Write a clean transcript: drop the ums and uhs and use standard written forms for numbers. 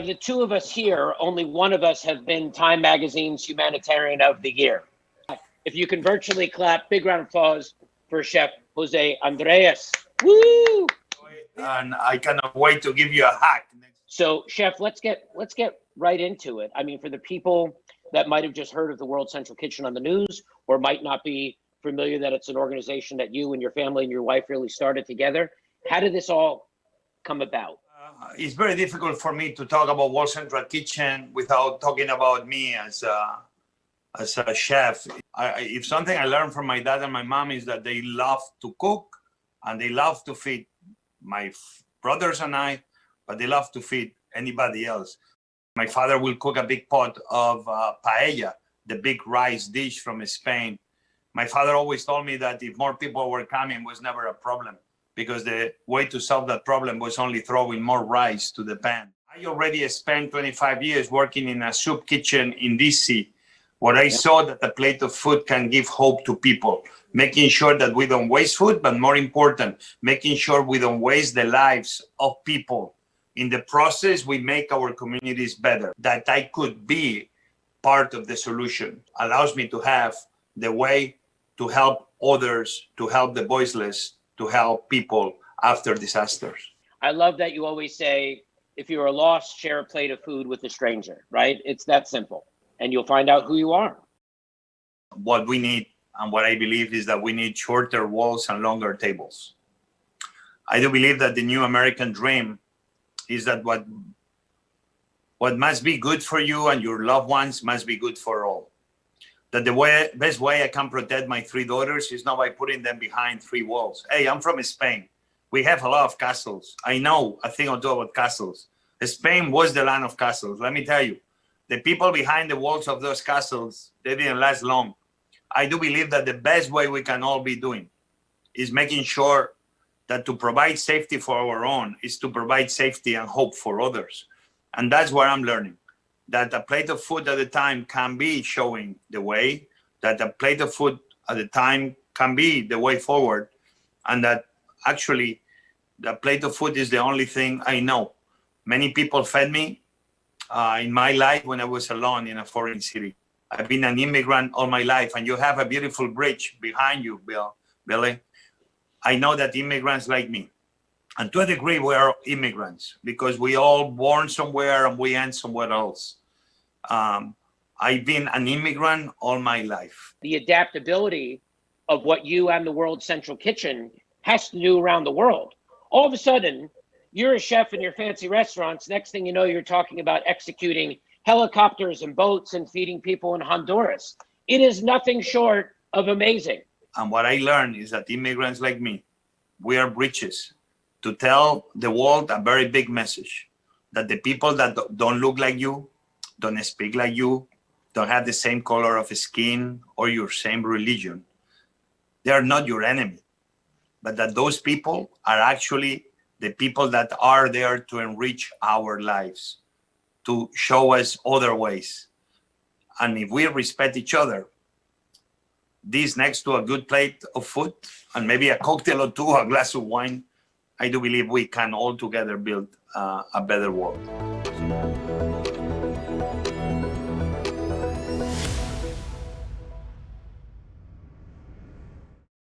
of the two of us here, only one of us have been Time Magazine's Humanitarian of the Year. If you can virtually clap, big round of applause for Chef Jose Andres. Woo! And I cannot wait to give you a hack. So, Chef, let's get right into it. I mean, for the people that might have just heard of the World Central Kitchen on the news, or might not be familiar that it's an organization that you and your family and your wife really started together, how did this all come about? It's very difficult for me to talk about World Central Kitchen without talking about me as a chef. If something I learned from my dad and my mom is that they love to cook and they love to feed my brothers and I, but they love to feed anybody else. My father will cook a big pot of paella, the big rice dish from Spain. My father always told me that if more people were coming, was never a problem, because the way to solve that problem was only throwing more rice to the pan. I already spent 25 years working in a soup kitchen in DC, where I saw that a plate of food can give hope to people, making sure that we don't waste food, but more important, making sure we don't waste the lives of people. In the process, we make our communities better. That I could be part of the solution allows me to have the way to help others, to help the voiceless, to help people after disasters. I love that you always say, if you are lost, share a plate of food with a stranger, right? It's that simple, and you'll find out who you are. What we need and what I believe is that we need shorter walls and longer tables. I do believe that the new American dream is that what must be good for you and your loved ones must be good for all. That the best way I can protect my three daughters is not by putting them behind three walls. Hey, I'm from Spain. We have a lot of castles. I know a thing or two about castles. Spain was the land of castles. Let me tell you, the people behind the walls of those castles, they didn't last long. I do believe that the best way we can all be doing is making sure that to provide safety for our own is to provide safety and hope for others. And that's what I'm learning. That a plate of food at a time can be showing the way, that a plate of food at a time can be the way forward, and that actually the plate of food is the only thing I know. Many people fed me in my life when I was alone in a foreign city. I've been an immigrant all my life, and you have a beautiful bridge behind you, Billy. I know that immigrants like me, and to a degree we are immigrants because we all born somewhere and we end somewhere else. I've been an immigrant all my life. The adaptability of what you and the World Central Kitchen has to do around the world. All of a sudden, you're a chef in your fancy restaurants. Next thing you know, you're talking about executing helicopters and boats and feeding people in Honduras. It is nothing short of amazing. And what I learned is that immigrants like me, we are bridges to tell the world a very big message, that the people that don't look like you, don't speak like you, don't have the same color of skin or your same religion, they are not your enemy, but that those people are actually the people that are there to enrich our lives, to show us other ways. And if we respect each other, this next to a good plate of food and maybe a cocktail or two, a glass of wine, I do believe we can all together build a better world.